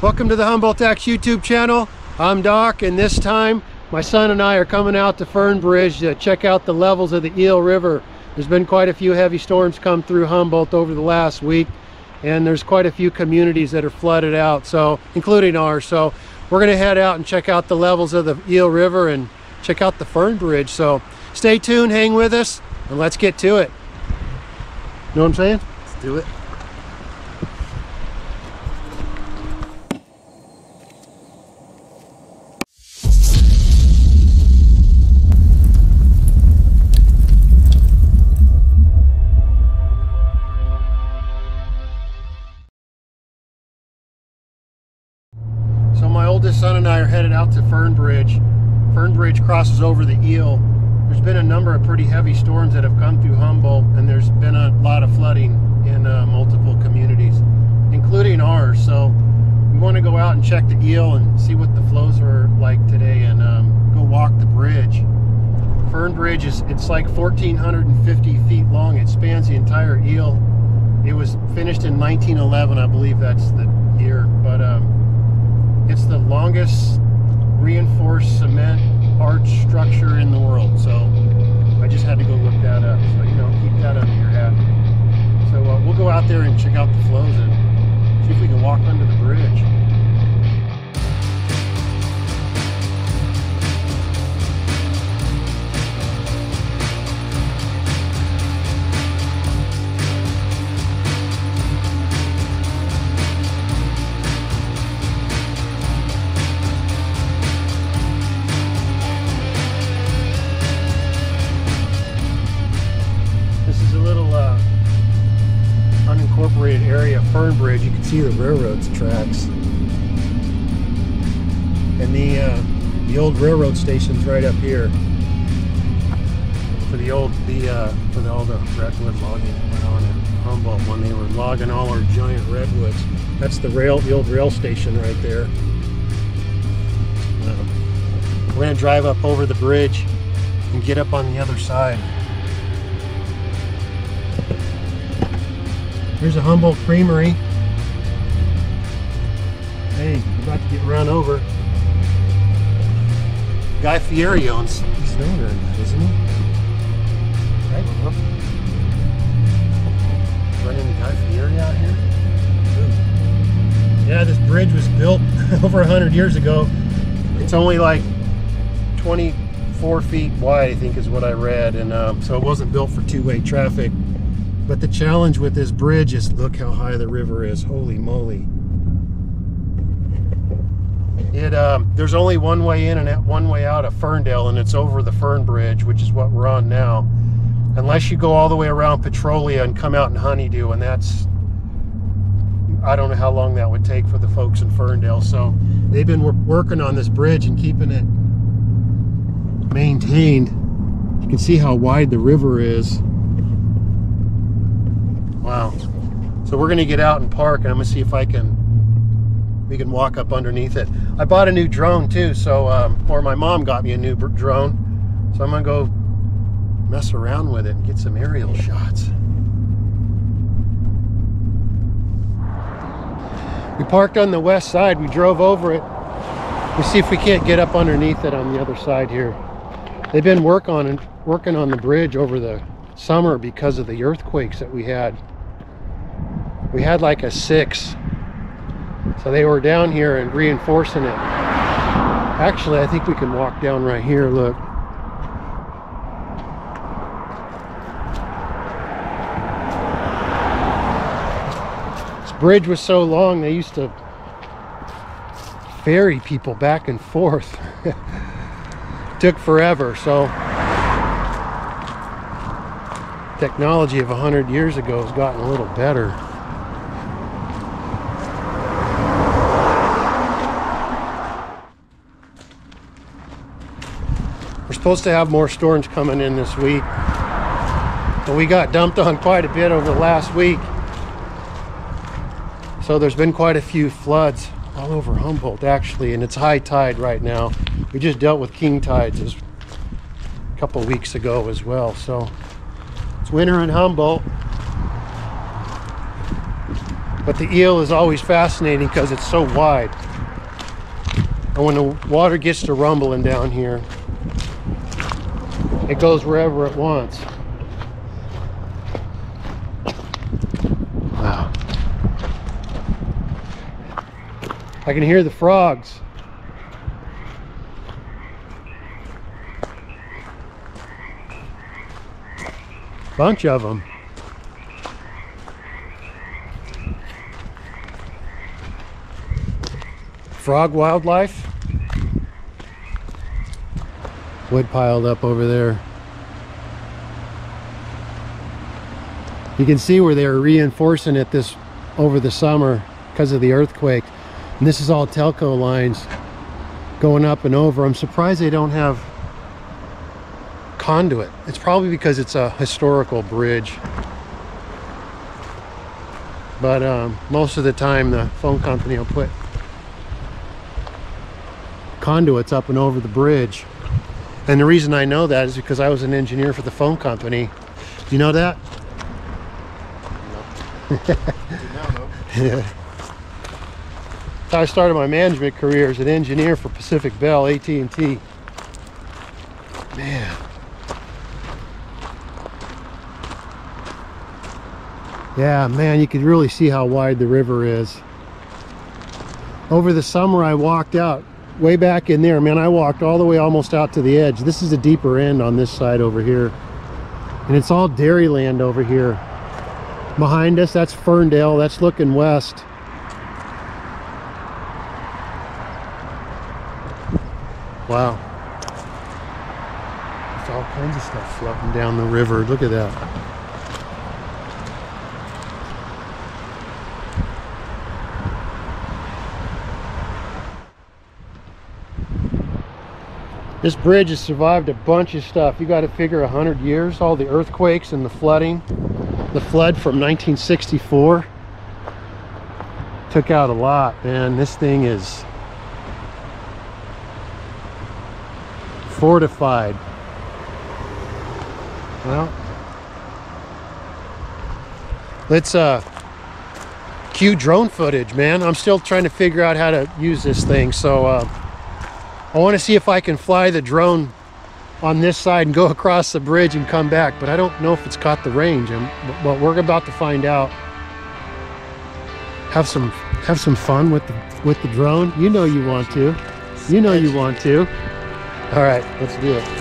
Welcome to the Humboldt Axe YouTube channel. I'm Doc, and this time my son and I are coming out to Fernbridge to check out the levels of the Eel River. There's been quite a few heavy storms come through Humboldt over the last week, and there's quite a few communities that are flooded out, so including ours. So we're going to head out and check out the levels of the Eel River and check out the Fernbridge. So stay tuned, hang with us, and let's get to it. Know what I'm saying? Let's do it. So my oldest son and I are headed out to Fernbridge. Fernbridge crosses over the Eel. There's been a number of pretty heavy storms that have come through Humboldt, and there's been a lot of flooding in multiple communities, including ours. So we want to go out and check the Eel and see what the flows are like today, and go walk the bridge. Fernbridge it's like 1,450 feet long. It spans the entire Eel. It was finished in 1911, I believe that's the year, but it's the longest reinforced cement arch structure in the world. So I just had to go look that up. So, you know, keep that under your hat. So we'll go out there and check out the flows and see if we can walk under the bridge. Unincorporated area of Fernbridge. You can see the railroad's tracks, and the old railroad station's right up here for all the redwood logging went on in Humboldt when they were logging all our giant redwoods. That's the old rail station right there. We're gonna drive up over the bridge and get up on the other side. Here's a Humboldt Creamery. Hey, we're about to get run over. Guy Fieri owns. He's the owner of that, isn't he? I don't know. Running the Guy Fieri out here. Ooh. Yeah, this bridge was built over 100 years ago. It's only like 24 feet wide, I think is what I read, and so it wasn't built for two-way traffic. But the challenge with this bridge is look how high the river is. Holy moly. There's only one way in and one way out of Ferndale, and it's over the Fernbridge, which is what we're on now. Unless you go all the way around Petrolia and come out in Honeydew, and that's, I don't know how long that would take for the folks in Ferndale. So they've been working on this bridge and keeping it maintained. You can see how wide the river is. Wow. So we're gonna get out and park, and I'm gonna see if we can walk up underneath it. I bought a new drone too, so or my mom got me a new drone, so I'm gonna go mess around with it and get some aerial shots. We parked on the west side. We drove over it. We'll see if we can't get up underneath it on the other side here. They've been working on the bridge over the summer because of the earthquakes that we had. We had like a 6, so they were down here and reinforcing it. Actually, I think we can walk down right here. Look, this bridge was so long they used to ferry people back and forth. Took forever. So technology of 100 years ago has gotten a little better. We're supposed to have more storms coming in this week, but we got dumped on quite a bit over the last week. So there's been quite a few floods all over Humboldt actually, and it's high tide right now. We just dealt with king tides a couple weeks ago as well. So it's winter in Humboldt. But the eel is always fascinating because it's so wide. And when the water gets to rumbling down here, it goes wherever it wants. Wow. I can hear the frogs. Bunch of them. Frog wildlife. Wood piled up over there. You can see where they were reinforcing it over the summer because of the earthquake. And this is all telco lines going up and over. I'm surprised they don't have conduit. It's probably because it's a historical bridge. But most of the time the phone company will put conduits up and over the bridge. And the reason I know that is because I was an engineer for the phone company. Do you know that? No. Yeah. I started my management career as an engineer for Pacific Bell, AT&T. Man. Yeah, man, you could really see how wide the river is. Over the summer, I walked out way back in there. Man, I walked all the way almost out to the edge. This is a deeper end on this side over here. And it's all dairy land over here. Behind us, that's Ferndale. That's looking west. Wow. There's all kinds of stuff floating down the river. Look at that. This bridge has survived a bunch of stuff. You got to figure 100 years, all the earthquakes and the flooding. The flood from 1964 took out a lot, man. This thing is fortified. Well, let's cue drone footage, man. I'm still trying to figure out how to use this thing, so I want to see if I can fly the drone on this side and go across the bridge and come back, but I don't know if it's caught the range. But we're about to find out. Have some fun with the drone. You know you want to. You know you want to. All right, let's do it.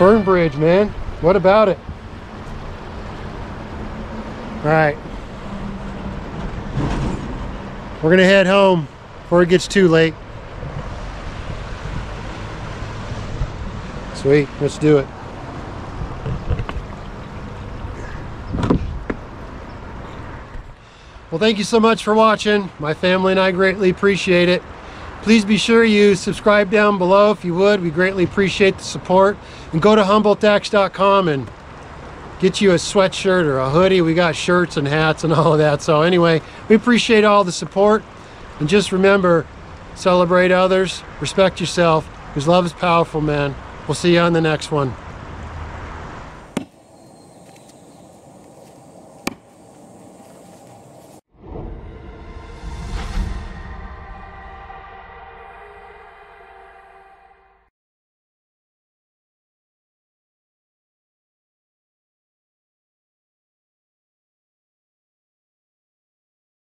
Fernbridge, man. What about it? All right. We're gonna head home before it gets too late. Sweet, let's do it. Well, thank you so much for watching. My family and I greatly appreciate it. Please be sure you subscribe down below if you would. We greatly appreciate the support. And go to HumboldtAxe.com and get you a sweatshirt or a hoodie. We got shirts and hats and all of that. So anyway, we appreciate all the support. And just remember, celebrate others, respect yourself, because love is powerful, man. We'll see you on the next one.